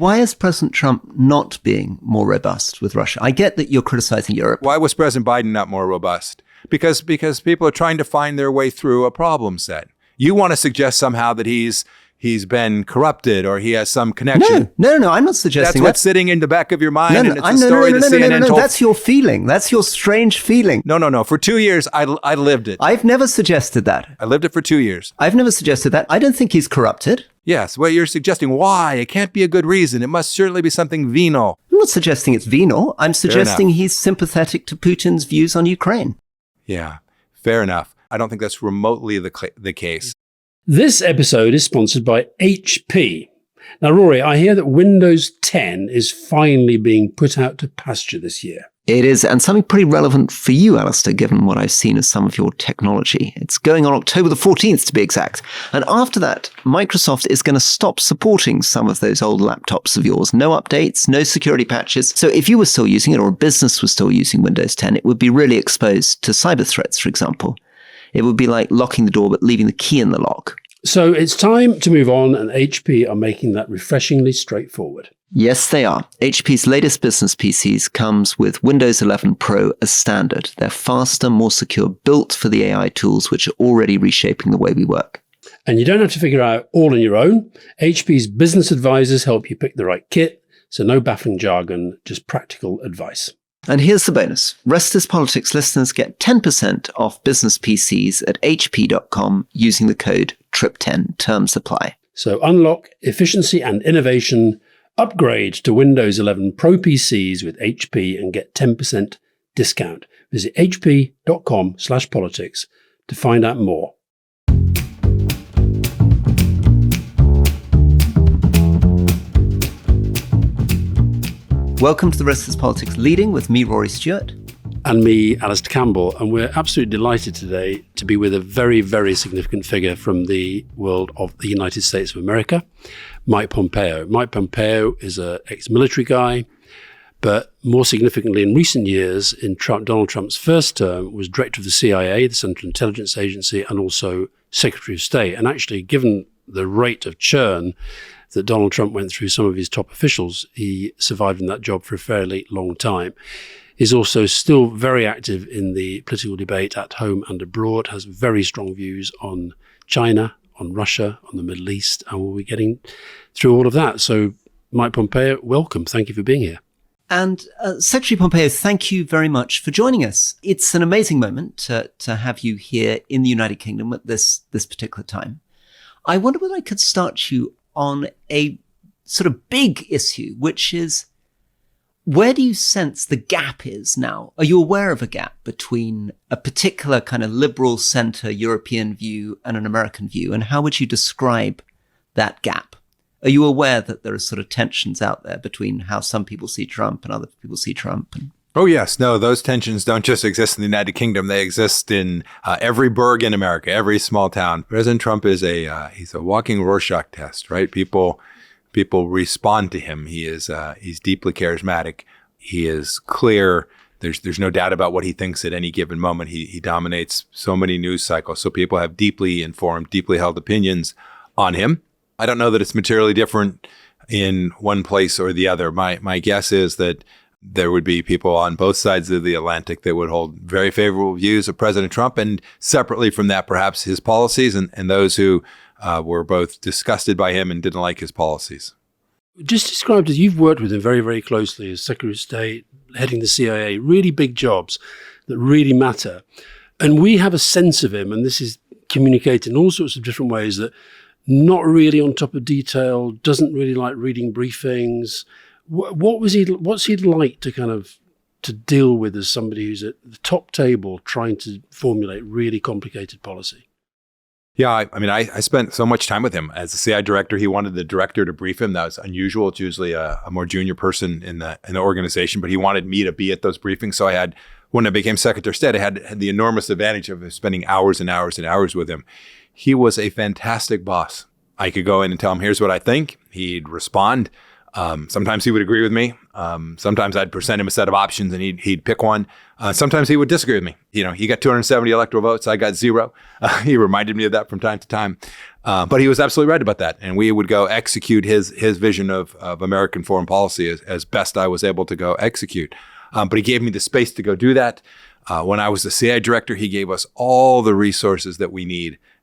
Why is President Trump not being more robust with Russia? I get that you're criticizing Europe. Why was President Biden not more robust? Because people are trying to find their way through a problem set. You want to suggest somehow that he's been corrupted or he has some connection. No, I'm not suggesting that's what's sitting in the back of your mind. No, and it's a story that CNN told. That's your feeling. That's your strange feeling. No. For 2 years, I lived it. I've never suggested that. I lived it for 2 years. I've never suggested that. I don't think he's corrupted. Yes. Well, you're suggesting why? It can't be a good reason. It must certainly be something venal. I'm not suggesting it's venal. I'm suggesting he's sympathetic to Putin's views on Ukraine. Yeah, fair enough. I don't think that's remotely the case. This episode is sponsored by HP. Now, Rory, I hear that Windows 10 is finally being put out to pasture this year. It is, and something pretty relevant for you, Alastair, given what I've seen of some of your technology. It's going on October the 14th, to be exact. And after that, Microsoft is going to stop supporting some of those old laptops of yours. No updates, no security patches. So if you were still using it, or a business was still using Windows 10, it would be really exposed to cyber threats, for example. It would be like locking the door but leaving the key in the lock. So it's time to move on, and HP are making that refreshingly straightforward. Yes, they are. HP's latest business PCs comes with Windows 11 Pro as standard. They're faster, more secure, built for the AI tools which are already reshaping the way we work. And you don't have to figure out all on your own. HP's business advisors help you pick the right kit, so no baffling jargon, just practical advice. And here's the bonus. Rest is Politics listeners get 10% off business PCs at hp.com using the code TRIP10. Terms apply. So unlock efficiency and innovation. Upgrade to Windows 11 Pro PCs with HP and get 10% discount. Visit hp.com/politics to find out more. Welcome to the Rest is Politics Leading with me, Rory Stewart. And me, Alastair Campbell. And we're absolutely delighted today to be with a very, very significant figure from the world of the United States of America, Mike Pompeo. Mike Pompeo is an ex-military guy, but more significantly in recent years, in Donald Trump's first term, was director of the CIA, the Central Intelligence Agency, and also Secretary of State. And actually, given the rate of churn that Donald Trump went through some of his top officials, he survived in that job for a fairly long time. He's also still very active in the political debate at home and abroad, has very strong views on China, on Russia, on the Middle East, and we'll be getting through all of that. So, Mike Pompeo, welcome. Thank you for being here. And Secretary Pompeo, thank you very much for joining us. It's an amazing moment to have you here in the United Kingdom at this particular time. I wonder whether I could start you on a sort of big issue, which is, where do you sense the gap is now? Are you aware of a gap between a particular kind of liberal center European view and an American view? And how would you describe that gap? Are you aware that there are sort of tensions out there between how some people see Trump and other people see Trump? Oh, yes. No, those tensions don't just exist in the United Kingdom. They exist in every burg in America, every small town. President Trump is he's a walking Rorschach test, right? People respond to him. He's deeply charismatic. He is clear. There's no doubt about what he thinks at any given moment. He dominates so many news cycles. So people have deeply informed, deeply held opinions on him. I don't know that it's materially different in one place or the other. My guess is that there would be people on both sides of the Atlantic that would hold very favorable views of President Trump, and separately from that, perhaps his policies, and those who were both disgusted by him and didn't like his policies. Just described as you've worked with him very, very closely as Secretary of State, heading the CIA, really big jobs that really matter. And we have a sense of him, and this is communicated in all sorts of different ways, that not really on top of detail, doesn't really like reading briefings. What's he like to deal with as somebody who's at the top table trying to formulate really complicated policy? Yeah, I spent so much time with him. As the CIA director, he wanted the director to brief him. That was unusual. It's usually a more junior person in the organization, but he wanted me to be at those briefings. So when I became Secretary of State, I had the enormous advantage of spending hours and hours and hours with him. He was a fantastic boss. I could go in and tell him, here's what I think. He'd respond. Sometimes he would agree with me. Sometimes I'd present him a set of options and he'd pick one. Sometimes he would disagree with me. He got 270 electoral votes. I got 0. He reminded me of that from time to time. But he was absolutely right about that. And we would go execute his vision of American foreign policy as best I was able to go execute. But he gave me the space to go do that. When I was the CIA director, he gave us all the resources that we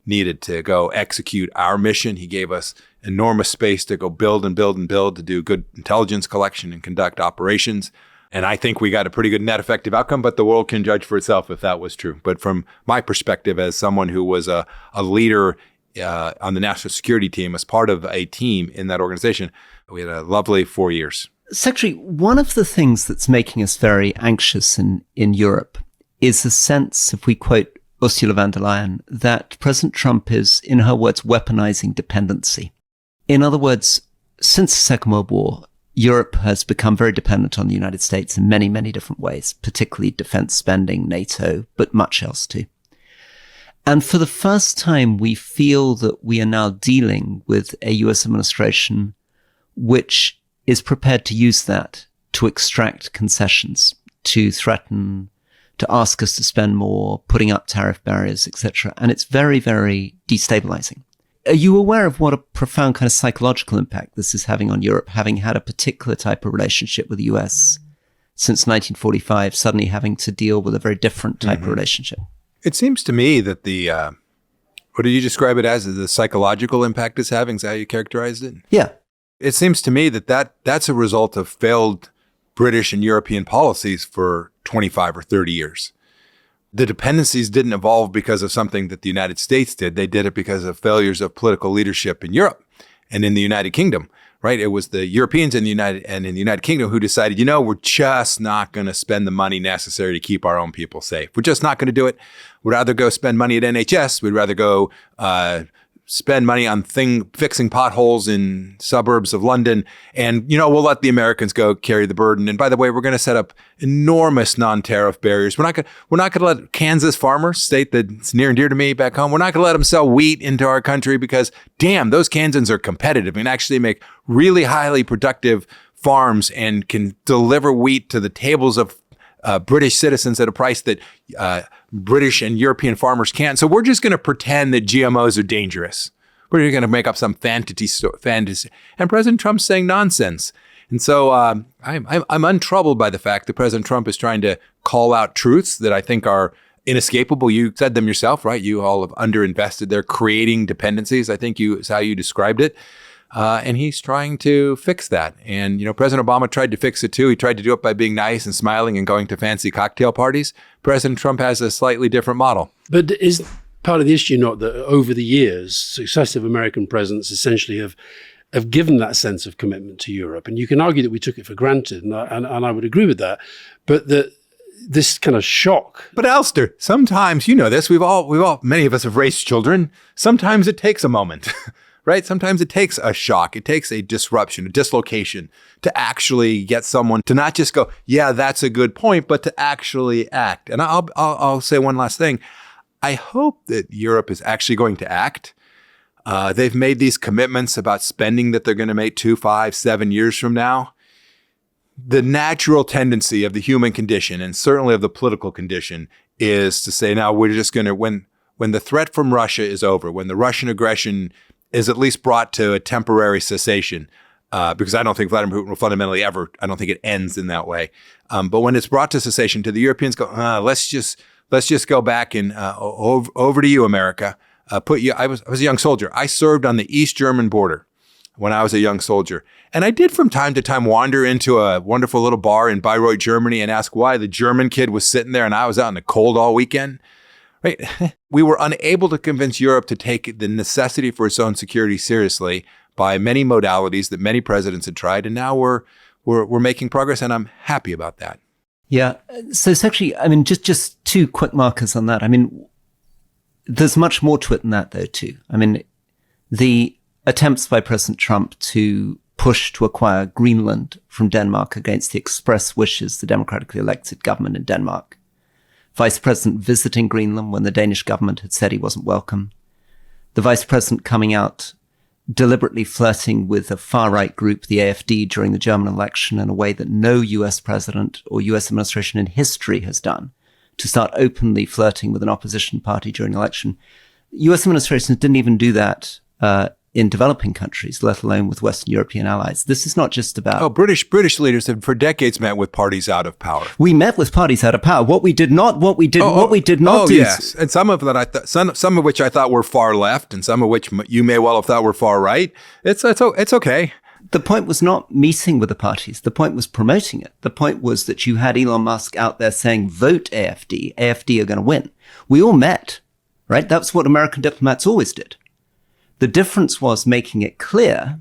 needed to go execute our mission. He gave us enormous space to go build and build and build, to do good intelligence collection and conduct operations. And I think we got a pretty good net effective outcome, but the world can judge for itself if that was true. But from my perspective, as someone who was a leader on the national security team, as part of a team in that organization, we had a lovely 4 years. Secretary, one of the things that's making us very anxious in Europe is the sense, if we quote Ursula von der Leyen, that President Trump is, in her words, weaponizing dependency. In other words, since the Second World War, Europe has become very dependent on the United States in many, many different ways, particularly defense spending, NATO, but much else too. And for the first time, we feel that we are now dealing with a US administration which is prepared to use that to extract concessions, to threaten, to ask us to spend more, putting up tariff barriers, etc. And it's very, very destabilizing. Are you aware of what a profound kind of psychological impact this is having on Europe, having had a particular type of relationship with the US since 1945, suddenly having to deal with a very different type of relationship? It seems to me that what did you describe it as? The psychological impact it's having? Is that how you characterized it? Yeah. It seems to me that's a result of failed British and European policies for 25 or 30 years. The dependencies didn't evolve because of something that the United States did. They did it because of failures of political leadership in Europe and in the United Kingdom, right? It was the Europeans in the United Kingdom who decided, we're just not going to spend the money necessary to keep our own people safe. We're just not going to do it. We'd rather go spend money at NHS. We'd rather go spend money on fixing potholes in suburbs of London. And, we'll let the Americans go carry the burden. And by the way, we're going to set up enormous non-tariff barriers. We're not going to let Kansas farmers, state that's near and dear to me back home, we're not going to let them sell wheat into our country because, damn, those Kansans are competitive and actually make really highly productive farms and can deliver wheat to the tables of British citizens at a price that British and European farmers can't. So we're just going to pretend that GMOs are dangerous. We're going to make up some fantasy. And President Trump's saying nonsense. And so I'm untroubled by the fact that President Trump is trying to call out truths that I think are inescapable. You said them yourself, right? You all have underinvested. They're creating dependencies. I think is how you described it. And he's trying to fix that. And, President Obama tried to fix it too. He tried to do it by being nice and smiling and going to fancy cocktail parties. President Trump has a slightly different model. But is part of the issue not that over the years, successive American presidents essentially have given that sense of commitment to Europe? And you can argue that we took it for granted, and I would agree with that. But this kind of shock. But Alastair, sometimes, this, many of us have raised children. Sometimes it takes a moment. Right? Sometimes it takes a shock. It takes a disruption, a dislocation to actually get someone to not just go, yeah, that's a good point, but to actually act. And I'll say one last thing. I hope that Europe is actually going to act. They've made these commitments about spending that they're going to make 2, 5, 7 years from now. The natural tendency of the human condition, and certainly of the political condition, is to say, now we're just going to, when the threat from Russia is over, when the Russian aggression is at least brought to a temporary cessation, because I don't think Vladimir Putin will fundamentally I don't think it ends in that way. But when it's brought to cessation, do the Europeans go, let's just go back and over to you, America. I was a young soldier. I served on the East German border when I was a young soldier. And I did from time to time wander into a wonderful little bar in Bayreuth, Germany, and ask why the German kid was sitting there and I was out in the cold all weekend. Right? We were unable to convince Europe to take the necessity for its own security seriously by many modalities that many presidents had tried, and now we're making progress, and I'm happy about that. Yeah. So Secretary, just 2 quick markers on that. There's much more to it than that, though, too. The attempts by President Trump to push to acquire Greenland from Denmark against the express wishes of the democratically elected government in Denmark. Vice President visiting Greenland when the Danish government had said he wasn't welcome. The Vice President coming out deliberately flirting with a far-right group, the AfD, during the German election in a way that no US president or US administration in history has done, to start openly flirting with an opposition party during an election. US administrations didn't even do that in developing countries, let alone with Western European allies. This is not just about... British leaders have for decades met with parties out of power. We met with parties out of power. What we did not do. Yes, and some of that some of which I thought were far left, and some of which you may well have thought were far right. It's okay. The point was not meeting with the parties. The point was promoting it. The point was that you had Elon Musk out there saying, vote AfD. AfD are going to win. We all met, right? That's what American diplomats always did. The difference was making it clear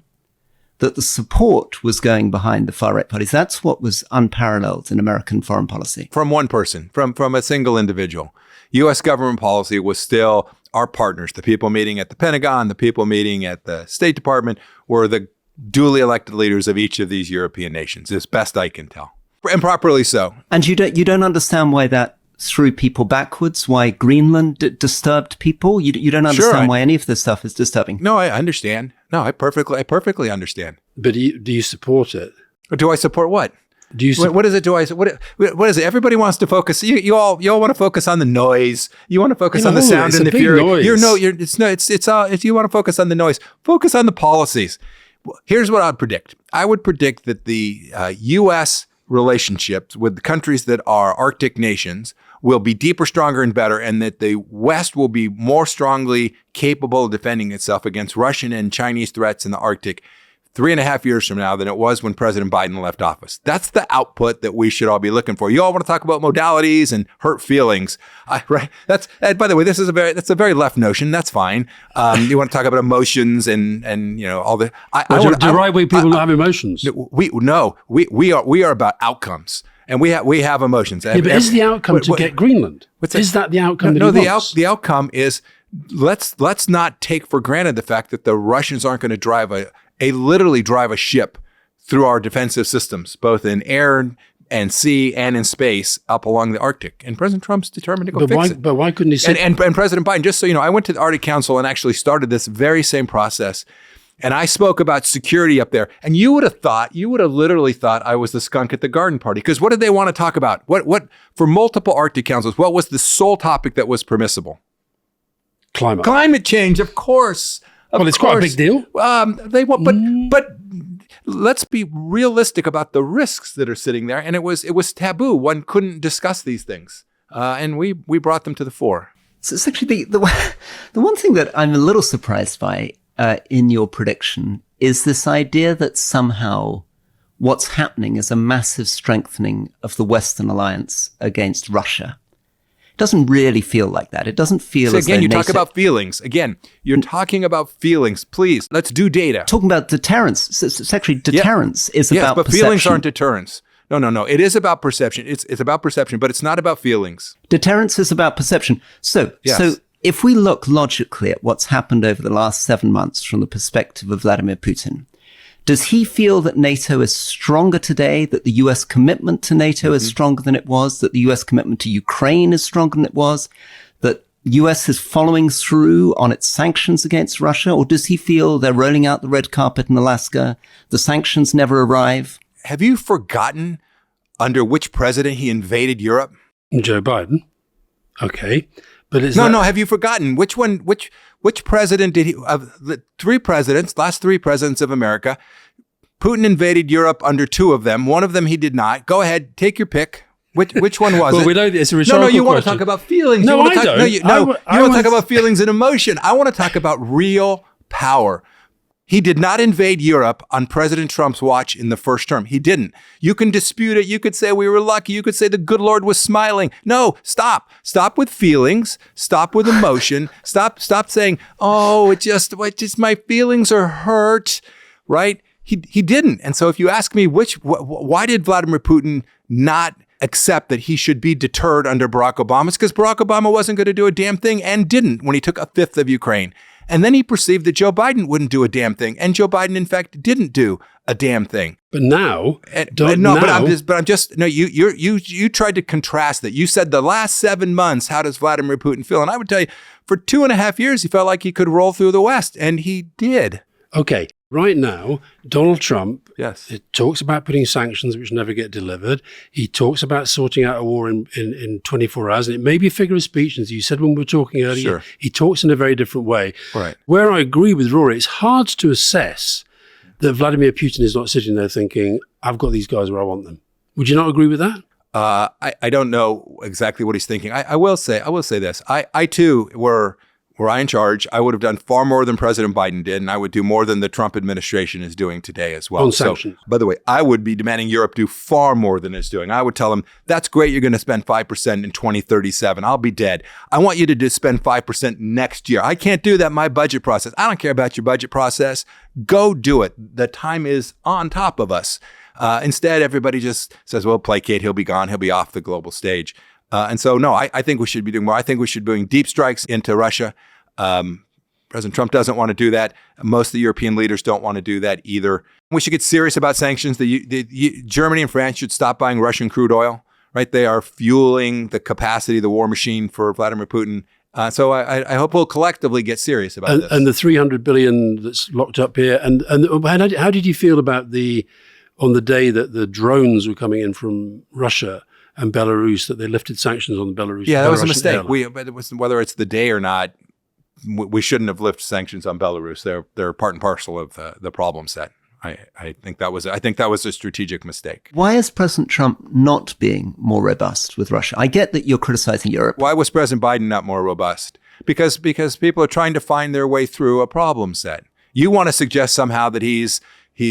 that the support was going behind the far-right parties. That's what was unparalleled in American foreign policy. From one person, from a single individual. U.S. government policy was still our partners. The people meeting at the Pentagon, the people meeting at the State Department were the duly elected leaders of each of these European nations, as best I can tell. And properly so. And you don't understand why that threw people backwards, why Greenland disturbed people? You don't understand why any of this stuff is disturbing. No, I understand. No, I perfectly understand. But do you support it? Do I support what? Do you? What is it? What is it? Everybody wants to focus. You all want to focus on the noise. You want to focus on the sound and the fury. Noise. You want to focus on the noise. Focus on the policies. Here's what I'd predict. I would predict that the U.S. relationships with the countries that are Arctic nations will be deeper, stronger, and better, and that the West will be more strongly capable of defending itself against Russian and Chinese threats in the Arctic 3.5 years from now than it was when President Biden left office. That's the output that we should all be looking for. You all want to talk about modalities and hurt feelings, right? That's by the way, that's a very left notion. That's fine. You want to talk about emotions and all the. Do right-wing people not have emotions? We are about outcomes. And we have emotions. Yeah, but is the outcome to get Greenland? Is that the outcome? The outcome is let's not take for granted the fact that the Russians aren't going to literally drive a ship through our defensive systems, both in air and sea and in space up along the Arctic. And President Trump's determined to go fix it. But why couldn't he say? And President Biden, just so you know, I went to the Arctic Council and actually started this very same process. And I spoke about security up there. And you would have literally thought I was the skunk at the garden party. Because what did they want to talk about? What for multiple Arctic councils, what was the sole topic that was permissible? Climate change, of course. It's quite a big deal. But let's be realistic about the risks that are sitting there. And it was taboo. One couldn't discuss these things. And we brought them to the fore. So it's actually the one thing that I'm a little surprised by in your prediction is this idea that somehow what's happening is a massive strengthening of the Western alliance against Russia. It doesn't really feel like that. It doesn't feel as though you talk about feelings. Again, you're talking about feelings. Please, let's do data. Talking about deterrence. It's actually deterrence is about perception. But feelings aren't deterrence. No. It is about perception. It's about perception, but it's not about feelings. Deterrence is about perception. So if we look logically at what's happened over the last 7 months from the perspective of Vladimir Putin, does he feel that NATO is stronger today, that the US commitment to NATO is stronger than it was, that the US commitment to Ukraine is stronger than it was, that US is following through on its sanctions against Russia? Or does he feel they're rolling out the red carpet in Alaska, the sanctions never arrive? Have you forgotten under which president he invaded Europe? Joe Biden. Okay. But have you forgotten which one, which president did he, of the last three presidents of America, Putin invaded Europe under two of them. One of them he did not. Go ahead, take your pick. Which one was it? We know it's a rhetorical you want question. to talk about feelings. No, you I talk, don't. You want to talk about feelings and emotion. I want to talk about real power. He did not invade Europe on President Trump's watch in the first term. He didn't. You can dispute it. You could say we were lucky. You could say the good Lord was smiling. No, stop. Stop with feelings. Stop with emotion. Stop saying, oh, it just my feelings are hurt, right? He didn't. And so if you ask me why did Vladimir Putin not accept that he should be deterred under Barack Obama? It's because Barack Obama wasn't going to do a damn thing and didn't when he took a fifth of Ukraine. And then he perceived that Joe Biden wouldn't do a damn thing. And Joe Biden, in fact, didn't do a damn thing. But now, you tried to contrast that. You said the last 7 months, how does Vladimir Putin feel? And I would tell you, for 2.5 years, he felt like he could roll through the West, and he did. Okay, right now, Donald Trump Yes. it talks about putting sanctions which never get delivered. He talks about sorting out a war in 24 hours. And it may be a figure of speech, as you said when we were talking earlier. Sure. He talks in a very different way. Right. Where I agree with Rory, it's hard to assess that Vladimir Putin is not sitting there thinking, I've got these guys where I want them. Would you not agree with that? I don't know exactly what he's thinking. I will say this. I too, were I in charge, I would have done far more than President Biden did, and I would do more than the Trump administration is doing today as well. On sanctions. So, by the way, I would be demanding Europe do far more than it's doing. I would tell them, that's great, you're going to spend 5% in 2037. I'll be dead. I want you to just spend 5% next year. I can't do that in my budget process. I don't care about your budget process. Go do it. The time is on top of us. Instead, everybody just says, well, placate, he'll be gone, he'll be off the global stage. And so, no, I think we should be doing more. I think we should be doing deep strikes into Russia. President Trump doesn't want to do that. Most of the European leaders don't want to do that either. We should get serious about sanctions. Germany and France should stop buying Russian crude oil, right? They are fueling the capacity, the war machine for Vladimir Putin. So I hope we'll collectively get serious about this. And the 300 billion that's locked up here. And how did you feel about on the day that the drones were coming in from Russia and Belarus, that they lifted sanctions on the Belarus? Yeah, that was a mistake. Airline? Whether it's the day or not, we shouldn't have lifted sanctions on Belarus. They're part and parcel of the problem set. I think that was a strategic mistake. Why is President Trump not being more robust with Russia? I get that you're criticizing Europe. Why was President Biden not more robust? Because people are trying to find their way through a problem set. You want to suggest somehow that he's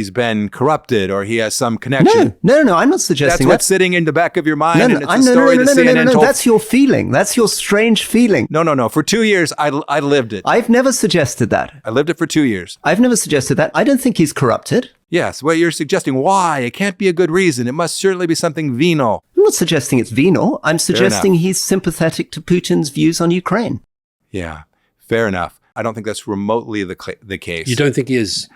been corrupted or he has some connection. No, I'm not suggesting that's what's sitting in the back of your mind. No, and it's a story that CNN told. That's your feeling. That's your strange feeling. No. For 2 years, I lived it. I've never suggested that. I lived it for 2 years. I've never suggested that. I don't think he's corrupted. Yes. Well, you're suggesting why? It can't be a good reason. It must certainly be something venal. I'm not suggesting it's venal. I'm suggesting he's sympathetic to Putin's views on Ukraine. Yeah, fair enough. I don't think that's remotely the case. You don't think he is?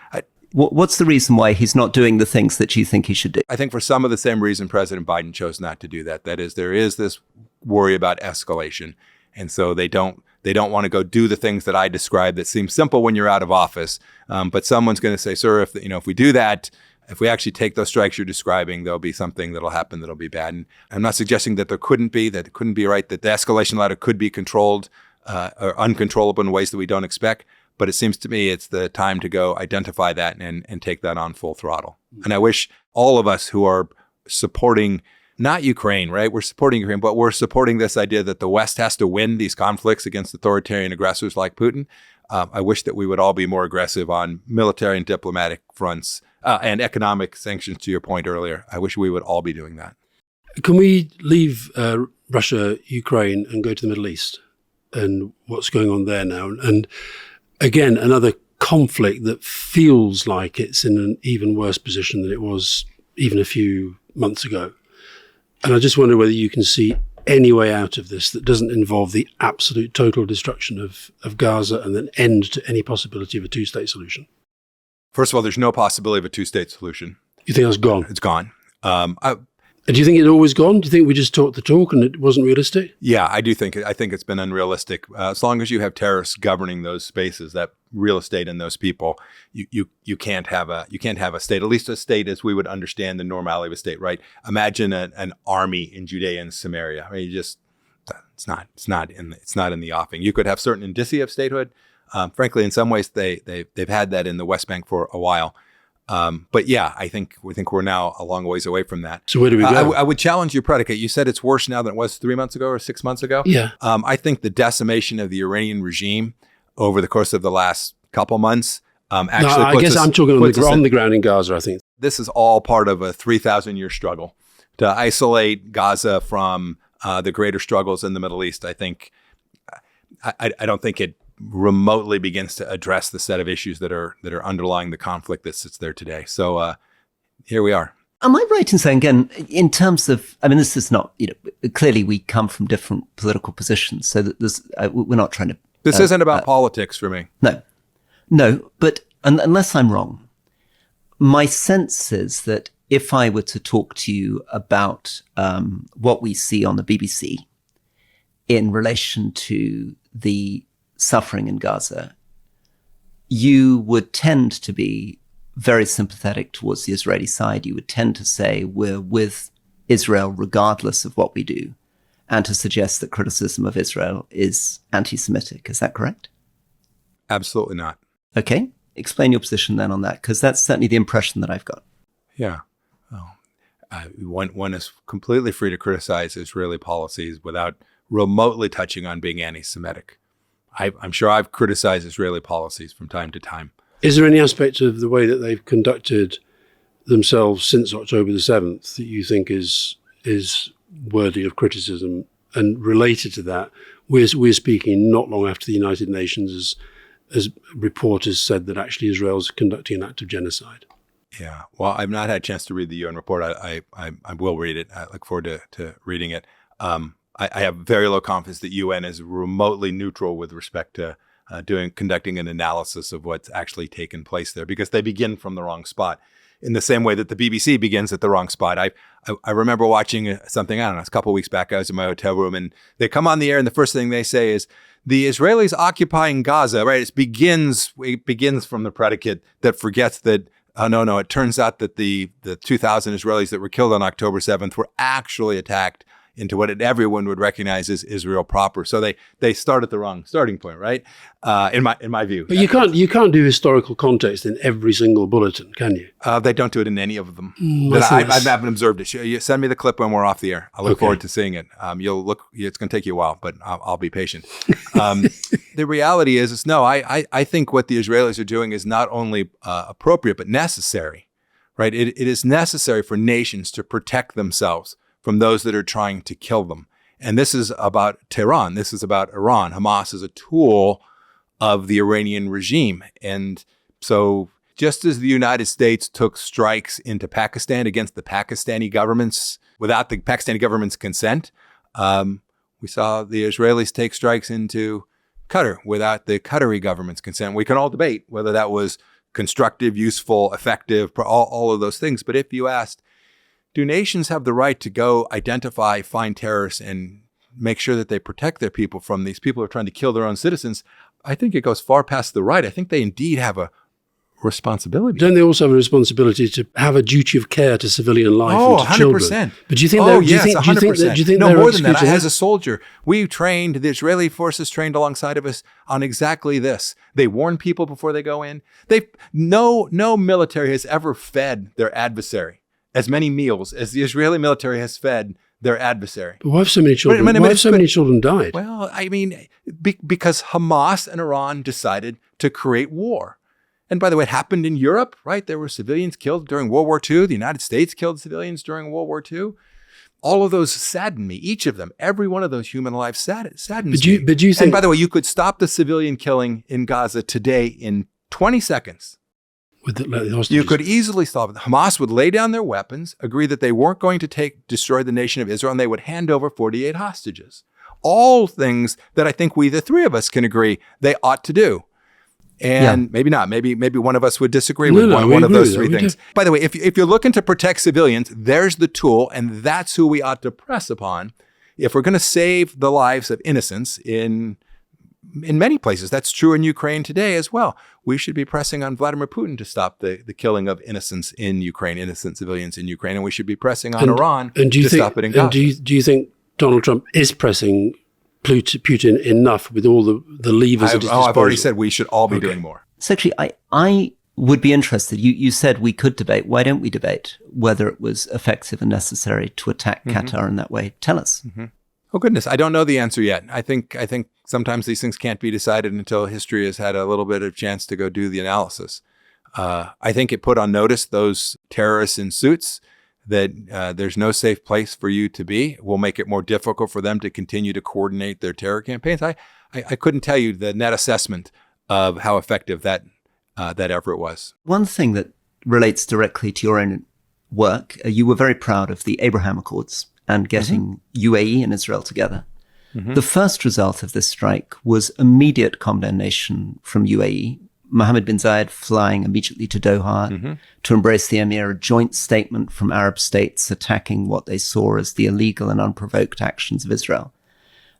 What's the reason why he's not doing the things that you think he should do? I think for some of the same reason President Biden chose not to do that. That is, there is this worry about escalation. And so they don't want to go do the things that I described that seem simple when you're out of office. But someone's going to say, sir, if we do that, if we actually take those strikes you're describing, there'll be something that'll happen that'll be bad. And I'm not suggesting that it couldn't be right, that the escalation ladder could be controlled or uncontrollable in ways that we don't expect. But it seems to me it's the time to go identify that and take that on full throttle. And I wish all of us who are supporting, not Ukraine, right? We're supporting Ukraine, but we're supporting this idea that the West has to win these conflicts against authoritarian aggressors like Putin. I wish that we would all be more aggressive on military and diplomatic fronts and economic sanctions, to your point earlier. I wish we would all be doing that. Can we leave Russia, Ukraine, and go to the Middle East and what's going on there now? And again, another conflict that feels like it's in an even worse position than it was even a few months ago. And I just wonder whether you can see any way out of this that doesn't involve the absolute total destruction of Gaza and an end to any possibility of a two-state solution. First of all, there's no possibility of a two-state solution. You think that's gone? It's gone. And do you think it's always gone? Do you think we just talked the talk and it wasn't realistic? Yeah, I do think I think it's been unrealistic. As long as you have terrorists governing those spaces, that real estate and those people, you can't have a state, at least a state as we would understand the normality of a state, right? Imagine an army in Judea and Samaria. I mean, it's not in the offing. You could have certain indicia of statehood. Frankly, in some ways, they've had that in the West Bank for a while. But yeah, I think we're now a long ways away from that. So where do we go? I would challenge your predicate. You said it's worse now than it was 3 months ago or 6 months ago. Yeah. I think the decimation of the Iranian regime over the course of the last couple months actually. No, I guess I'm talking on the ground in Gaza. I think this is all part of a 3,000-year struggle to isolate Gaza from the greater struggles in the Middle East. I think I don't think it remotely begins to address the set of issues that are underlying the conflict that sits there today. So here we are. Am I right in saying, again, in terms of, I mean, this is not, clearly we come from different political positions, so that this, we're not trying to. This isn't about politics for me. No, but unless I'm wrong, my sense is that if I were to talk to you about what we see on the BBC in relation to the suffering in Gaza, you would tend to be very sympathetic towards the Israeli side. You would tend to say we're with Israel regardless of what we do, and to suggest that criticism of Israel is anti-Semitic. Is that correct? Absolutely not. Okay. Explain your position then on that, because that's certainly the impression that I've got. Yeah. Well, one is completely free to criticize Israeli policies without remotely touching on being anti-Semitic. I'm sure I've criticized Israeli policies from time to time. Is there any aspect of the way that they've conducted themselves since October the 7th that you think is worthy of criticism? And related to that, we're speaking not long after the United Nations as reporters said that actually Israel's conducting an act of genocide. Yeah. Well, I've not had a chance to read the UN report. I will read it. I look forward to reading it. I have very low confidence that UN is remotely neutral with respect to conducting an analysis of what's actually taken place there, because they begin from the wrong spot in the same way that the BBC begins at the wrong spot. I remember watching something, I don't know, a couple of weeks back. I was in my hotel room and they come on the air and the first thing they say is, the Israelis occupying Gaza, right? It begins from the predicate that forgets that, no, it turns out that the 2,000 Israelis that were killed on October 7th were actually attacked into what everyone would recognize as Israel proper. So they start at the wrong starting point, right? In my view. But you can't do historical context in every single bulletin, can you? They don't do it in any of them. I haven't observed it. You send me the clip when we're off the air. I look forward to seeing it. It's going to take you a while, but I'll be patient. The reality is no. I think what the Israelis are doing is not only appropriate but necessary, right? It is necessary for nations to protect themselves from those that are trying to kill them. And this is about Tehran. This is about Iran. Hamas is a tool of the Iranian regime. And so just as the United States took strikes into Pakistan against the Pakistani governments without the Pakistani government's consent, we saw the Israelis take strikes into Qatar without the Qatari government's consent. We can all debate whether that was constructive, useful, effective, all of those things. But if you asked, do nations have the right to go identify, find terrorists, and make sure that they protect their people from these people who are trying to kill their own citizens? I think it goes far past the right. I think they indeed have a responsibility. Don't they also have a responsibility to have a duty of care to civilian life and to 100%. children? But do you think yes, 100%. do you think no, they're more than that. excusing As a soldier, the Israeli forces trained alongside of us on exactly this. They warn people before they go in. No military has ever fed their adversary as many meals as the Israeli military has fed their adversary. But why have so many children? Many children died? Well, I mean, because Hamas and Iran decided to create war. And by the way, it happened in Europe, right? There were civilians killed during World War II. The United States killed civilians during World War II. All of those sadden me. Each of them, every one of those human lives saddens me. But do you think? And by the way, you could stop the civilian killing in Gaza today in 20 seconds. With the hostages. You could easily stop it. Hamas would lay down their weapons, agree that they weren't going to destroy the nation of Israel, and they would hand over 48 hostages. All things that I think the three of us can agree they ought to do. And maybe not. Maybe one of us would disagree with one of those three things. By the way, if you're looking to protect civilians, there's the tool, and that's who we ought to press upon. If we're going to save the lives of innocents in many places, that's true in Ukraine today as well, we should be pressing on Vladimir Putin to stop the killing of innocents in Ukraine, innocent civilians in Ukraine, and we should be pressing on Iran to stop it in Gaza. And do you think Donald Trump is pressing Putin enough with all the levers at his disposal? I've already said we should all be doing more. Secretary, I would be interested. You said we could debate. Why don't we debate whether it was effective and necessary to attack Qatar in that way? Tell us. Mm-hmm. Oh, goodness. I don't know the answer yet. I think sometimes these things can't be decided until history has had a little bit of chance to go do the analysis. I think it put on notice those terrorists in suits that there's no safe place for you to be. It will make it more difficult for them to continue to coordinate their terror campaigns. I couldn't tell you the net assessment of how effective that effort was. One thing that relates directly to your own work, you were very proud of the Abraham Accords and getting UAE and Israel together. Mm-hmm. The first result of this strike was immediate condemnation from UAE. Mohammed bin Zayed flying immediately to Doha to embrace the emir, a joint statement from Arab states attacking what they saw as the illegal and unprovoked actions of Israel.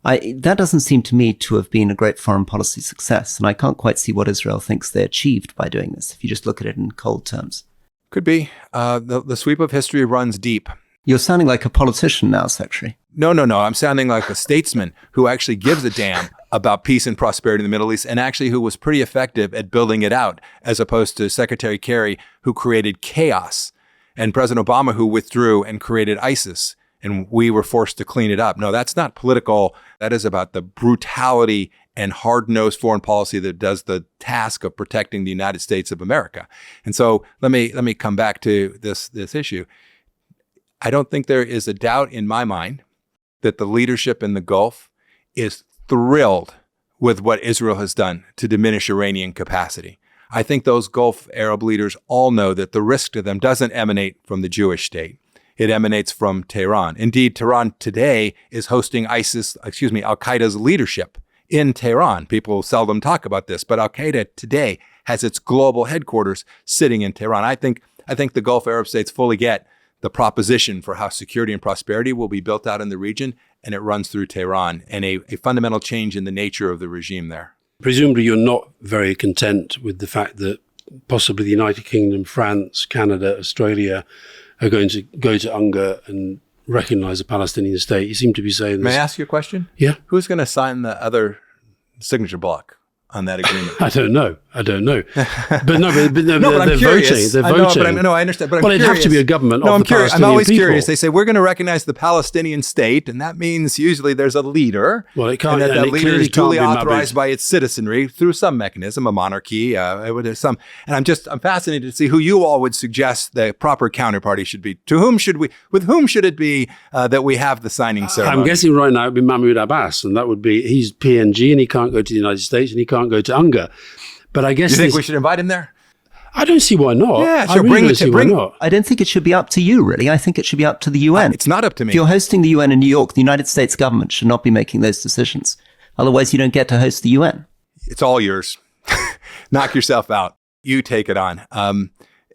That doesn't seem to me to have been a great foreign policy success, and I can't quite see what Israel thinks they achieved by doing this, if you just look at it in cold terms. Could be. The sweep of history runs deep. You're sounding like a politician now, Secretary. No. I'm sounding like a statesman who actually gives a damn about peace and prosperity in the Middle East, and actually who was pretty effective at building it out, as opposed to Secretary Kerry, who created chaos, and President Obama, who withdrew and created ISIS, and we were forced to clean it up. No, that's not political. That is about the brutality and hard-nosed foreign policy that does the task of protecting the United States of America. And so let me come back to this issue. I don't think there is a doubt in my mind that the leadership in the Gulf is thrilled with what Israel has done to diminish Iranian capacity. I think those Gulf Arab leaders all know that the risk to them doesn't emanate from the Jewish state. It emanates from Tehran. Indeed, Tehran today is hosting Al-Qaeda's leadership in Tehran. People seldom talk about this, but Al-Qaeda today has its global headquarters sitting in Tehran. I think the Gulf Arab states fully get the proposition for how security and prosperity will be built out in the region, and it runs through Tehran, and a fundamental change in the nature of the regime there. Presumably you're not very content with the fact that possibly the United Kingdom, France, Canada, Australia are going to go to UNGA and recognize a Palestinian state. You seem to be saying this. May I ask you a question? Yeah. Who's going to sign the other signature block on that agreement? I don't know. But I'm they're curious. Voting. They're voting. I understand. But it'd have to be a government of I'm the curious. Palestinian I'm always people. curious. They say we're going to recognize the Palestinian state, and that means usually there's a leader. Well, it can't. And that leader is duly authorized Mabit. by its citizenry through some mechanism, a monarchy. And I'm fascinated to see who you all would suggest the proper counterparty should be. With whom should it be that we have the signing ceremony? I'm guessing right now it'd be Mahmoud Abbas, and that would be he's PNG, and he can't go to the United States, and he can't go to UNGA. But I guess you think we should invite him there? I don't see why not. Yeah, sure. I really don't see why not. I don't think it should be up to you, really. I think it should be up to the UN. It's not up to me. If you're hosting the UN in New York, the United States government should not be making those decisions. Otherwise, you don't get to host the UN. It's all yours. Knock yourself out. You take it on.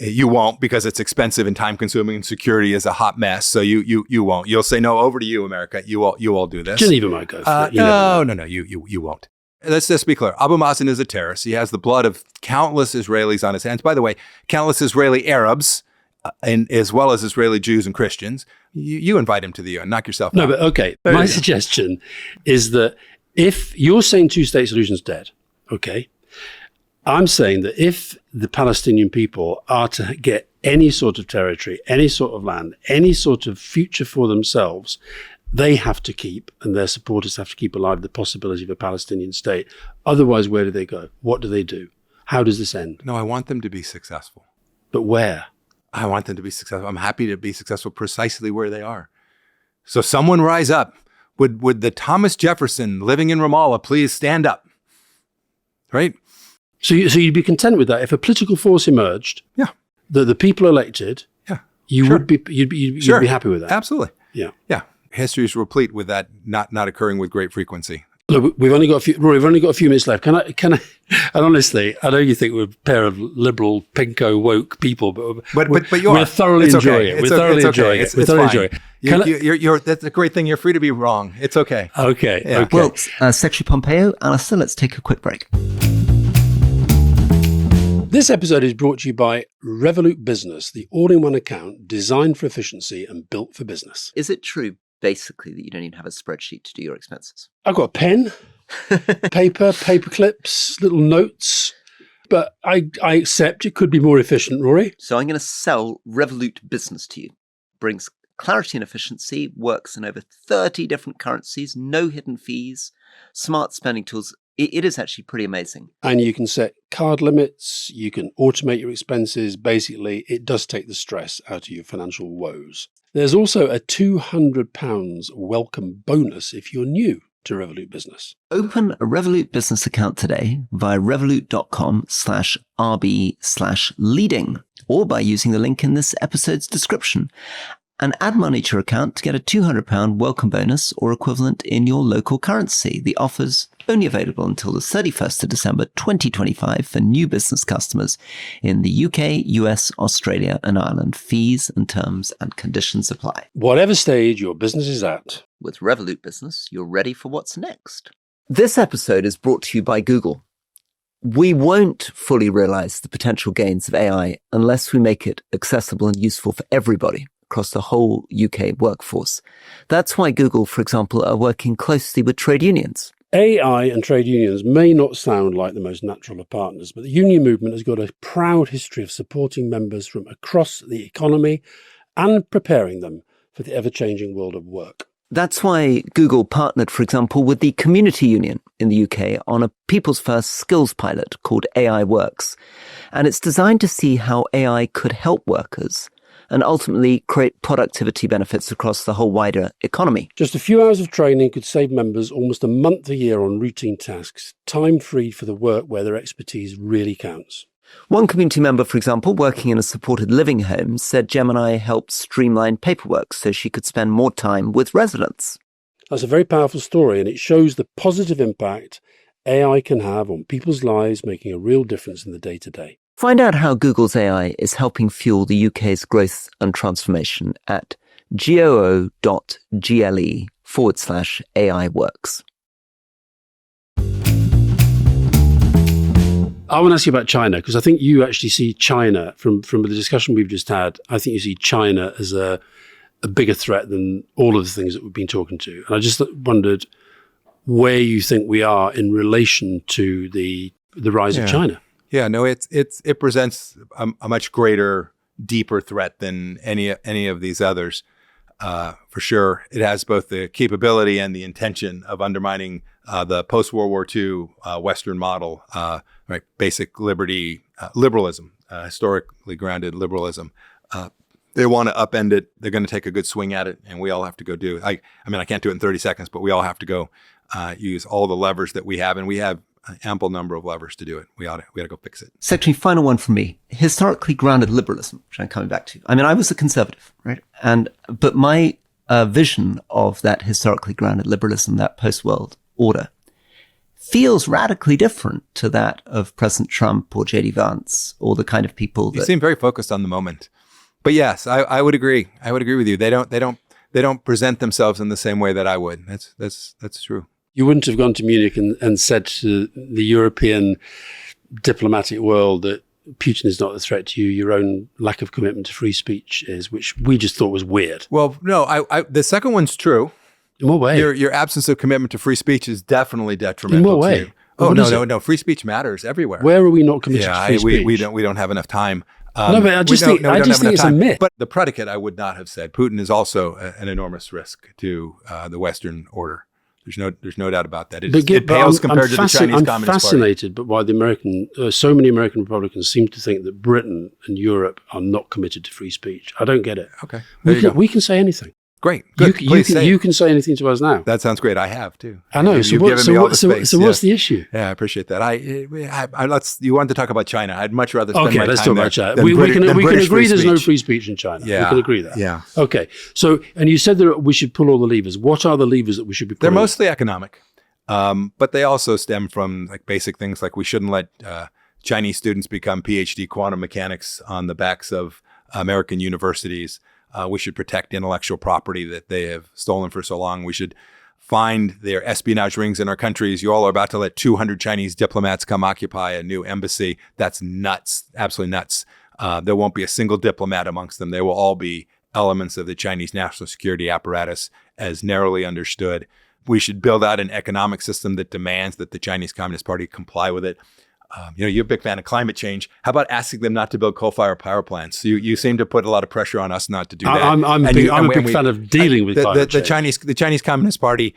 You won't, because it's expensive and time consuming, and security is a hot mess. So you won't. You'll say, no, over to you, America. You all do this. Geneva might go for it. No. You won't. Let's just be clear. Abu Maslen is a terrorist. He has the blood of countless Israelis on his hands. By the way, countless Israeli Arabs, and as well as Israeli Jews and Christians. You invite him to the UN. Knock yourself out. No, but okay. My suggestion is that if you're saying two-state solution's dead, okay, I'm saying that if the Palestinian people are to get any sort of territory, any sort of land, any sort of future for themselves, they have to keep, and their supporters have to keep alive, the possibility of a Palestinian state. Otherwise, where do they go? What do they do? How does this end? No, I want them to be successful. But where? I want them to be successful. I'm happy to be successful precisely where they are. So someone rise up. Would the Thomas Jefferson living in Ramallah please stand up? Right? So you'd be content with that if a political force emerged? Yeah. The people elected? Yeah. You'd be happy with that? Absolutely. Yeah. Yeah. History is replete with that not occurring with great frequency. Look, we've only got a few minutes left. Can I? And honestly, I know you think we're a pair of liberal, pinko, woke people, but we're thoroughly enjoying it. We're thoroughly enjoying it. We're thoroughly enjoying it. That's a great thing. You're free to be wrong. It's okay. Okay. Yeah. Okay. Well, Secretary Pompeo, Alastair, let's take a quick break. This episode is brought to you by Revolut Business, the all-in-one account designed for efficiency and built for business. Is it true, basically, that you don't even have a spreadsheet to do your expenses? I've got a pen, paper clips, little notes, but I accept it could be more efficient, Rory. So I'm going to sell Revolut Business to you. Brings clarity and efficiency, works in over 30 different currencies, no hidden fees, smart spending tools. It is actually pretty amazing. And you can set card limits, you can automate your expenses. Basically, it does take the stress out of your financial woes. There's also a £200 welcome bonus if you're new to Revolut Business. Open a Revolut Business account today via revolut.com/RB/leading or by using the link in this episode's description. and add money to your account to get a £200 welcome bonus or equivalent in your local currency. The offer's only available until the 31st of December 2025 for new business customers in the UK, US, Australia and Ireland. Fees and terms and conditions apply. Whatever stage your business is at. With Revolut Business, you're ready for what's next. This episode is brought to you by Google. We won't fully realize the potential gains of AI unless we make it accessible and useful for everybody across the whole UK workforce. That's why Google, for example, are working closely with trade unions. AI and trade unions may not sound like the most natural of partners, but the union movement has got a proud history of supporting members from across the economy and preparing them for the ever-changing world of work. That's why Google partnered, for example, with the Community Union in the UK on a people's first skills pilot called AI Works. And it's designed to see how AI could help workers and ultimately create productivity benefits across the whole wider economy. Just a few hours of training could save members almost a month a year on routine tasks, time freed for the work where their expertise really counts. One community member, for example, working in a supported living home, said Gemini helped streamline paperwork so she could spend more time with residents. That's a very powerful story, and it shows the positive impact AI can have on people's lives, making a real difference in the day-to-day. Find out how Google's AI is helping fuel the UK's growth and transformation at goo.gle/AI Works. I want to ask you about China, because I think you actually see China, from the discussion we've just had, I think you see China as a bigger threat than all of the things that we've been talking to. And I just wondered where you think we are in relation to the rise of China. Yeah, no, it presents a much greater, deeper threat than any of these others. For sure, it has both the capability and the intention of undermining the post-World War II Western model, right? Basic liberty, liberalism, historically grounded liberalism. They want to upend it. They're going to take a good swing at it, and we all have to go do it. I mean, I can't do it in 30 seconds, but we all have to go use all the levers that we have, and we have an ample number of levers to do it. We ought to go fix it. Secretary, final one from me. Historically grounded liberalism, which I'm coming back to. I mean, I was a conservative, right? But my vision of that historically grounded liberalism, that post-world order, feels radically different to that of President Trump or J.D. Vance or the kind of people that... You seem very focused on the moment. But yes, I would agree. I would agree with you. They don't present themselves in the same way that I would. That's true. You wouldn't have gone to Munich and said to the European diplomatic world that Putin is not a threat to you. Your own lack of commitment to free speech is, which we just thought was weird. Well, no, the second one's true. In what way? Your absence of commitment to free speech is definitely detrimental. In what way? To you. Oh, no. Free speech matters everywhere. Where are we not committed to free speech? We don't have enough time. No, but I just think it's a myth. But the predicate, I would not have said. Putin is also an enormous risk to the Western order. There's no doubt about that. It pales compared to the Chinese Communist Party. I'm fascinated, but why so many American Republicans seem to think that Britain and Europe are not committed to free speech. I don't get it. Okay, we can say anything. Great. Good. You can say anything to us now. That sounds great. I have too. I know. So what's the issue? Yeah, I appreciate that. You wanted to talk about China. I'd much rather spend my time let's talk about China. We can agree there's no free speech in China. Yeah. We can agree that. Yeah. Okay. So, and you said that we should pull all the levers. What are the levers that we should be pulling? They're mostly economic, but they also stem from like basic things like we shouldn't let Chinese students become PhD quantum mechanics on the backs of American universities. We should protect intellectual property that they have stolen for so long. We should find their espionage rings in our countries. You all are about to let 200 Chinese diplomats come occupy a new embassy. That's nuts, absolutely nuts. There won't be a single diplomat amongst them. They will all be elements of the Chinese national security apparatus as narrowly understood. We should build out an economic system that demands that the Chinese Communist Party comply with it. You're a big fan of climate change. How about asking them not to build coal-fired power plants? You seem to put a lot of pressure on us not to do that. I'm a big fan of dealing with climate change. The Chinese Communist Party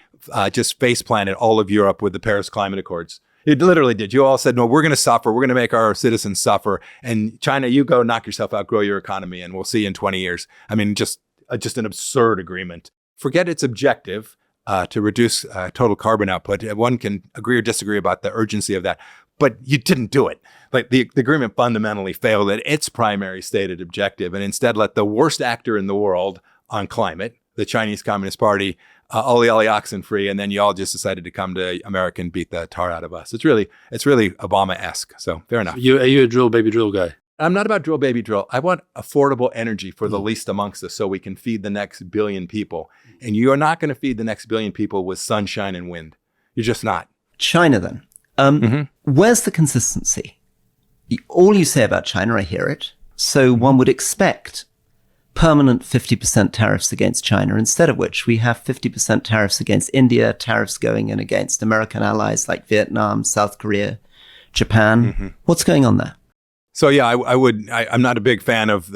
just face-planted all of Europe with the Paris Climate Accords. It literally did. You all said, no, we're going to suffer. We're going to make our citizens suffer. And China, you go knock yourself out, grow your economy, and we'll see you in 20 years. I mean, just an absurd agreement. Forget its objective to reduce total carbon output. One can agree or disagree about the urgency of that. But you didn't do it. Like the agreement fundamentally failed at its primary stated objective and instead let the worst actor in the world on climate, the Chinese Communist Party, ollie oxen free, and then you all just decided to come to America and beat the tar out of us. It's really Obama-esque. So fair enough. Are you a drill baby drill guy? I'm not about drill baby drill. I want affordable energy for the least amongst us so we can feed the next billion people. And you are not going to feed the next billion people with sunshine and wind. You're just not. China then. Where's the consistency? All you say about China, I hear it. So one would expect permanent 50% tariffs against China, instead of which we have 50% tariffs against India, tariffs going in against American allies like Vietnam, South Korea, Japan. What's going on there? So yeah, I'm not a big fan of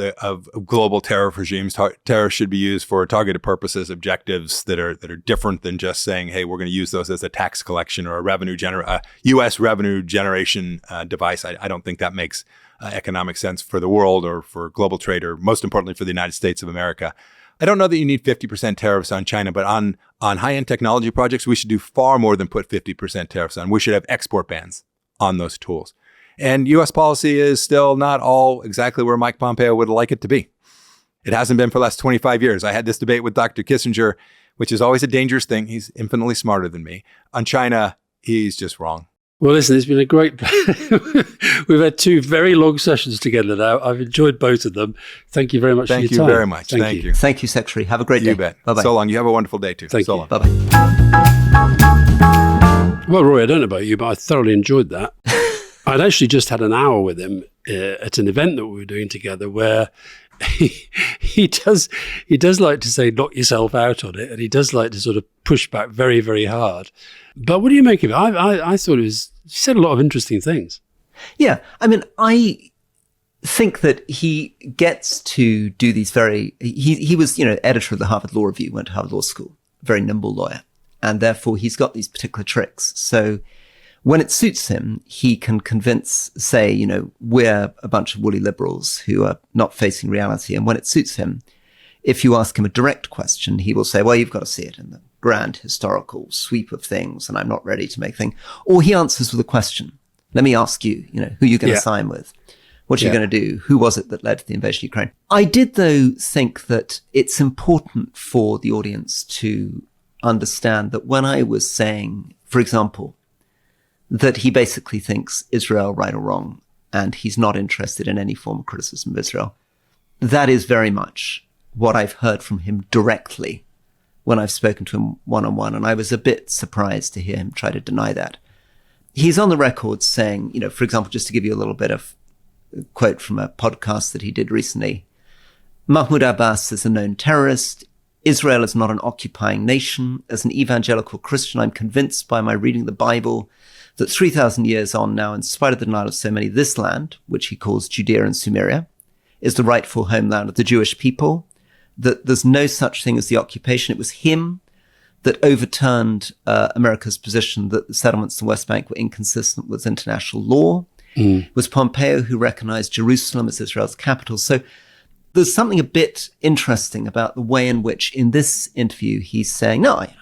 global tariff regimes. Tariffs should be used for targeted purposes, objectives that are different than just saying, hey, we're going to use those as a tax collection or a U.S. revenue generation device. I don't think that makes economic sense for the world or for global trade, or most importantly for the United States of America. I don't know that you need 50% tariffs on China, but on high-end technology projects, we should do far more than put 50% tariffs on. We should have export bans on those tools. And U.S. policy is still not all exactly where Mike Pompeo would like it to be. It hasn't been for the last 25 years. I had this debate with Dr. Kissinger, which is always a dangerous thing. He's infinitely smarter than me. On China, he's just wrong. Well, listen, it's been a great... We've had 2 very long sessions together now. I've enjoyed both of them. Thank you very much for your time. Thank you very much. Thank you. Thank you, Secretary. Have a great day. You bet. Bye-bye. So long. You have a wonderful day, too. Thank you. Long. Bye-bye. Well, Rory, I don't know about you, but I thoroughly enjoyed that. I'd actually just had an hour with him at an event that we were doing together where he does like to say, knock yourself out on it. And he does like to sort of push back very, very hard. But what do you make of it? I thought he said a lot of interesting things. Yeah. I mean, I think that he gets to do these he was, editor of the Harvard Law Review, went to Harvard Law School, very nimble lawyer. And therefore he's got these particular tricks. So when it suits him, he can convince, say, we're a bunch of woolly liberals who are not facing reality. And when it suits him, if you ask him a direct question, he will say, well, you've got to see it in the grand historical sweep of things, and I'm not ready to make things. Or he answers with a question. Let me ask you, who you're going to sign with? What are you going to do? Who was it that led to the invasion of Ukraine? I did, though, think that it's important for the audience to understand that when I was saying, for example, that he basically thinks Israel right or wrong, and he's not interested in any form of criticism of Israel. That is very much what I've heard from him directly when I've spoken to him one-on-one, and I was a bit surprised to hear him try to deny that. He's on the record saying, for example, just to give you a little bit of a quote from a podcast that he did recently, Mahmoud Abbas is a known terrorist. Israel is not an occupying nation. As an evangelical Christian, I'm convinced by my reading the Bible that 3,000 years on now, in spite of the denial of so many, this land, which he calls Judea and Sumeria, is the rightful homeland of the Jewish people, that there's no such thing as the occupation. It was him that overturned America's position that the settlements in the West Bank were inconsistent with international law. It was Pompeo who recognized Jerusalem as Israel's capital. So there's something a bit interesting about the way in which, in this interview, he's saying, no, I'm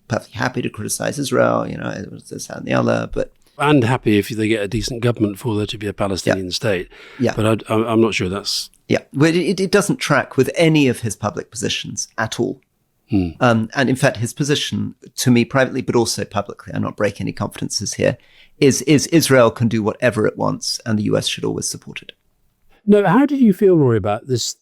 perfectly happy to criticize Israel, it was this, that, and the other, but... And happy if they get a decent government for there to be a Palestinian state. Yeah. But I'm not sure that's... Yeah, but it doesn't track with any of his public positions at all. And in fact, his position, to me privately, but also publicly, I'm not breaking any confidences here, is Israel can do whatever it wants, and the US should always support it. No, how did you feel, Rory, about this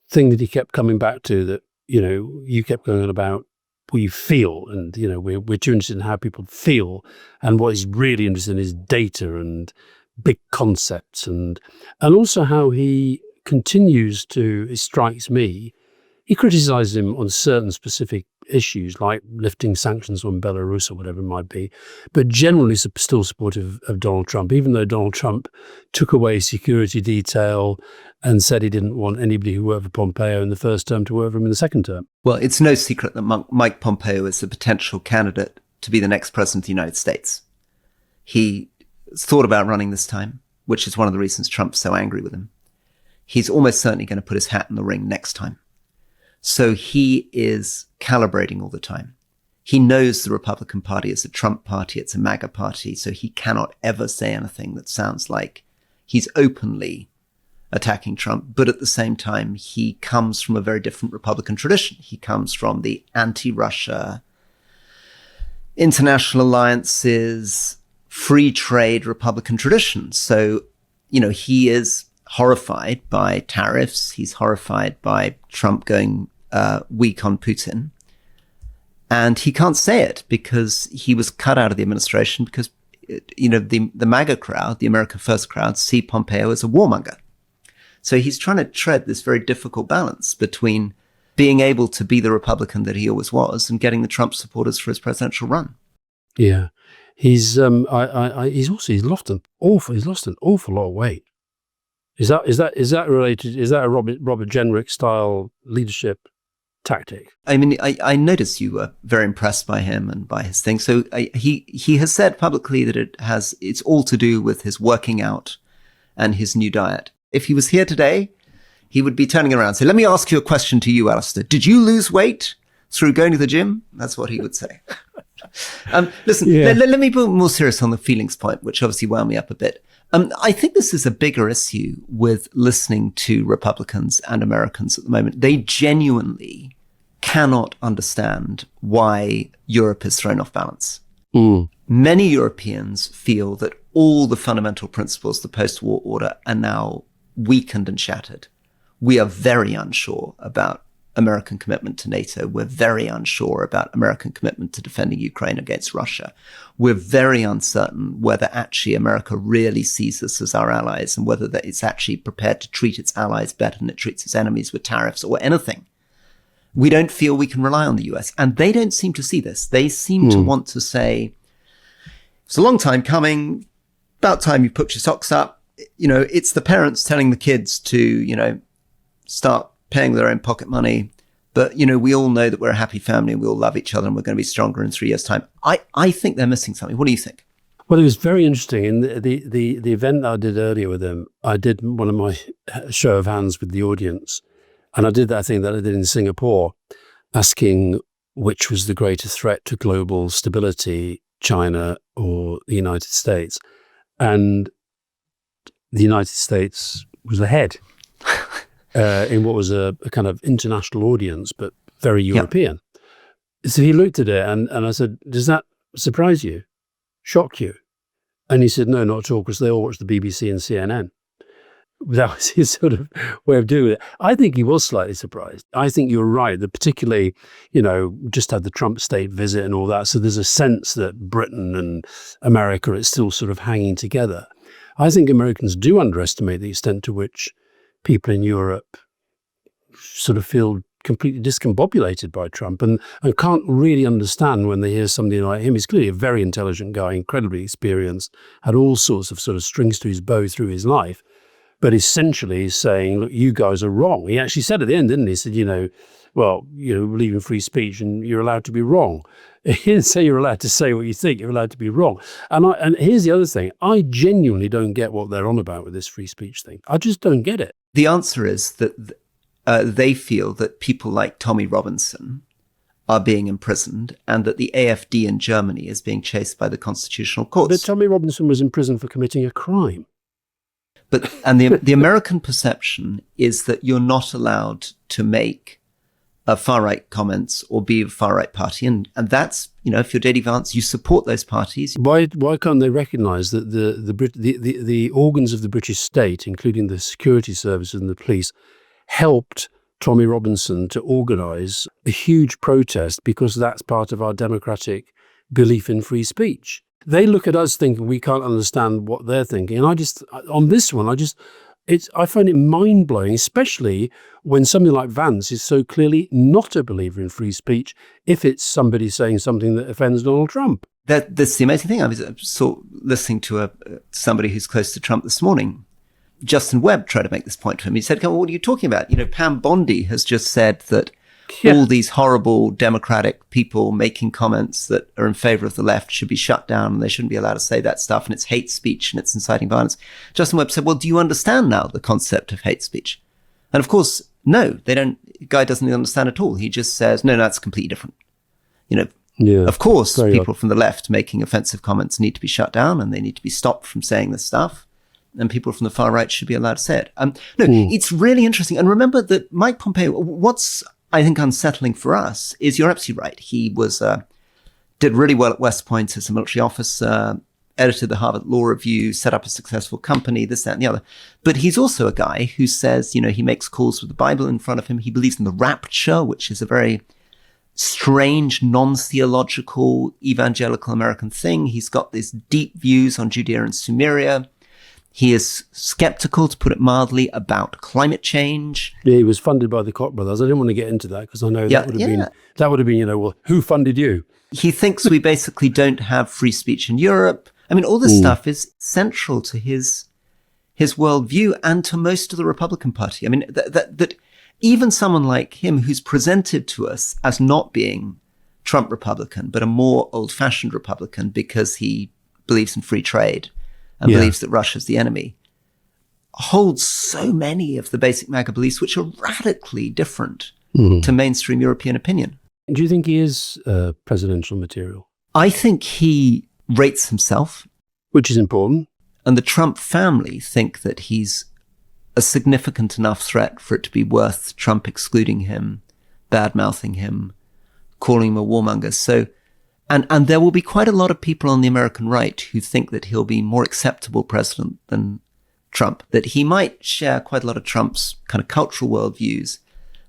thing that he kept coming back to, that, you kept going on about what you feel, and, we're too interested in how people feel, and what he's really interested in is data and big concepts, and also how he continues to, it strikes me, he criticizes him on certain specific issues, like lifting sanctions on Belarus or whatever it might be, but generally still supportive of Donald Trump, even though Donald Trump took away security detail and said he didn't want anybody who worked for Pompeo in the first term to work for him in the second term. Well, it's no secret that Mike Pompeo is a potential candidate to be the next president of the United States. He thought about running this time, which is one of the reasons Trump's so angry with him. He's almost certainly going to put his hat in the ring next time. So he is calibrating all the time. He knows the Republican Party is a Trump party, it's a MAGA party, so he cannot ever say anything that sounds like he's openly attacking Trump, but at the same time, he comes from a very different Republican tradition. He comes from the anti-Russia, international alliances, free trade Republican tradition. So, he is horrified by tariffs. He's horrified by Trump going weak on Putin. And he can't say it because he was cut out of the administration because, the MAGA crowd, the America First crowd, see Pompeo as a warmonger. So he's trying to tread this very difficult balance between being able to be the Republican that he always was and getting the Trump supporters for his presidential run. Yeah. He's lost an awful lot of weight. Is that related? Is that a Robert Jenrick style leadership tactic? I mean, I noticed you were very impressed by him and by his thing. So he has said publicly that it's all to do with his working out and his new diet. If he was here today, he would be turning around and say, let me ask you a question to you, Alastair. Did you lose weight through going to the gym? That's what he would say. Listen, let me be more serious on the feelings point, which obviously wound me up a bit. I think this is a bigger issue with listening to Republicans and Americans at the moment. They genuinely cannot understand why Europe is thrown off balance. Many Europeans feel that all the fundamental principles of the post-war order are now weakened and shattered. We are very unsure about American commitment to NATO. We're very unsure about American commitment to defending Ukraine against Russia. We're very uncertain whether actually America really sees us as our allies and whether that it's actually prepared to treat its allies better than it treats its enemies with tariffs or anything. We don't feel we can rely on the US. And they don't seem to see this. They seem to want to say, it's a long time coming, about time you put your socks up. It's the parents telling the kids to, start paying their own pocket money. But, we all know that we're a happy family and we all love each other and we're going to be stronger in 3 years' time. I think they're missing something. What do you think? Well, it was very interesting. In the event I did earlier with them, I did one of my show of hands with the audience. And I did that thing that I did in Singapore, asking which was the greater threat to global stability, China or the United States. And the United States was ahead in what was a kind of international audience, but very European. Yeah. So he looked at it and I said, does that surprise you? Shock you? And he said, no, not at all, because they all watch the BBC and CNN. That was his sort of way of doing it. I think he was slightly surprised. I think you're right that particularly, just had the Trump state visit and all that. So there's a sense that Britain and America is still sort of hanging together. I think Americans do underestimate the extent to which people in Europe sort of feel completely discombobulated by Trump and can't really understand when they hear somebody like him. He's clearly a very intelligent guy, incredibly experienced, had all sorts of sort of strings to his bow through his life. But essentially he's saying, look, you guys are wrong. He actually said at the end, didn't he? He said, believe in free speech and you're allowed to be wrong. He didn't say you're allowed to say what you think, you're allowed to be wrong. And here's the other thing. I genuinely don't get what they're on about with this free speech thing. I just don't get it. The answer is that they feel that people like Tommy Robinson are being imprisoned and that the AfD in Germany is being chased by the constitutional courts. But Tommy Robinson was in prison for committing a crime. And the American perception is that you're not allowed to make far-right comments or be a far-right party. And that's, if you're J.D. Vance, you support those parties. Why can't they recognise that the organs of the British state, including the security services and the police, helped Tommy Robinson to organise a huge protest because that's part of our democratic belief in free speech? They look at us thinking we can't understand what they're thinking. And I find it mind-blowing, especially when something like Vance is so clearly not a believer in free speech if it's somebody saying something that offends Donald Trump. That's the amazing thing. I was listening to somebody who's close to Trump this morning. Justin Webb tried to make this point to him. He said, what are you talking about? Pam Bondi has just said that all these horrible Democratic people making comments that are in favor of the left should be shut down and they shouldn't be allowed to say that stuff and it's hate speech and it's inciting violence. Justin Webb said, well, do you understand now the concept of hate speech? And of course, no, they don't. The guy doesn't understand at all. He just says, no, that's completely different. Of course, people from the left making offensive comments need to be shut down and they need to be stopped from saying this stuff. and people from the far right should be allowed to say it. It's really interesting. And remember that Mike Pompeo, what's, I think, unsettling for us is you're absolutely right. He was did really well at West Point as a military officer, edited the Harvard Law Review, set up a successful company, this, that, and the other. But he's also a guy who says, he makes calls with the Bible in front of him. He believes in the rapture, which is a very strange, non-theological, evangelical American thing. He's got these deep views on Judea and Sumeria. He is skeptical, to put it mildly, about climate change. Yeah, he was funded by the Koch brothers. I didn't want to get into that because I know that would have been, well, who funded you? He thinks we basically don't have free speech in Europe. I mean, all this stuff is central to his worldview and to most of the Republican Party. I mean, that even someone like him, who's presented to us as not being Trump Republican, but a more old-fashioned Republican because he believes in free trade and believes that Russia's the enemy, holds so many of the basic MAGA beliefs, which are radically different to mainstream European opinion. Do you think he is presidential material? I think he rates himself. Which is important. And the Trump family think that he's a significant enough threat for it to be worth Trump excluding him, bad-mouthing him, calling him a warmonger. So, and there will be quite a lot of people on the American right who think that he'll be more acceptable president than Trump, that he might share quite a lot of Trump's kind of cultural worldviews,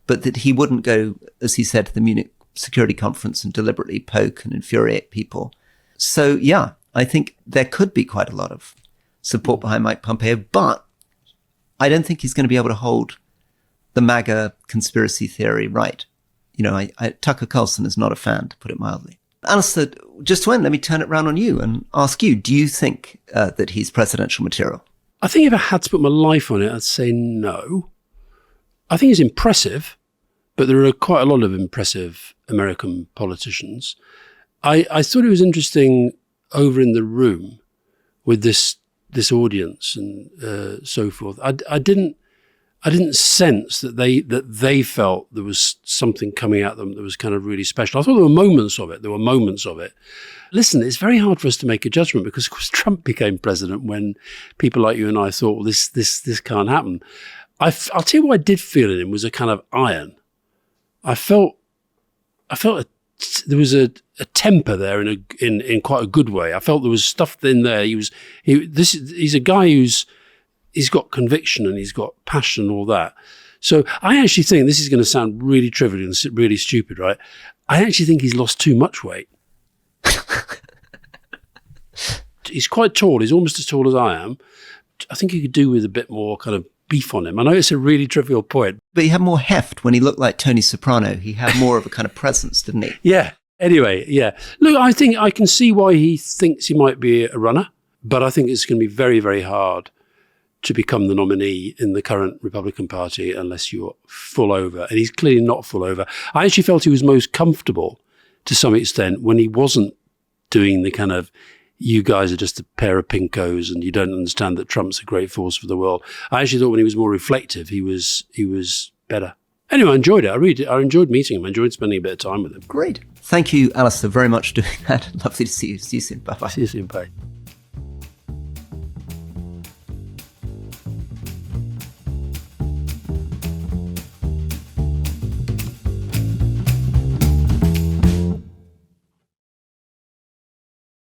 but that he wouldn't go, as he said, to the Munich Security Conference and deliberately poke and infuriate people. So, yeah, I think there could be quite a lot of support behind Mike Pompeo, but I don't think he's going to be able to hold the MAGA conspiracy theory right. Tucker Carlson is not a fan, to put it mildly. Alastair, just to end, let me turn it round on you and ask you, do you think that he's presidential material? I think if I had to put my life on it, I'd say no. I think he's impressive, but there are quite a lot of impressive American politicians. I thought it was interesting over in the room with this audience and so forth. I didn't sense that they felt there was something coming at them that was kind of really special. I thought there were moments of it. Listen, it's very hard for us to make a judgment because, of course, Trump became president when people like you and I thought, well, this can't happen. I'll tell you what I did feel in him was a kind of iron. I felt there was a temper there in quite a good way. I felt there was stuff in there. He's a guy he's got conviction and he's got passion and all that. So I actually think, this is going to sound really trivial and really stupid, right? I actually think he's lost too much weight. He's quite tall. He's almost as tall as I am. I think he could do with a bit more kind of beef on him. I know it's a really trivial point. But he had more heft when he looked like Tony Soprano. He had more of a kind of presence, didn't he? Yeah. Anyway, yeah. Look, I think I can see why he thinks he might be a runner, but I think it's going to be very, very hard to become the nominee in the current Republican Party unless you're full over. And he's clearly not full over. I actually felt he was most comfortable to some extent when he wasn't doing the kind of, you guys are just a pair of pinkos and you don't understand that Trump's a great force for the world. I actually thought when he was more reflective, he was better. Anyway, I enjoyed it. I enjoyed meeting him. I enjoyed spending a bit of time with him. Great. Thank you, Alastair, very much for doing that. Lovely to see you. See you soon. Bye-bye. See you soon. Bye.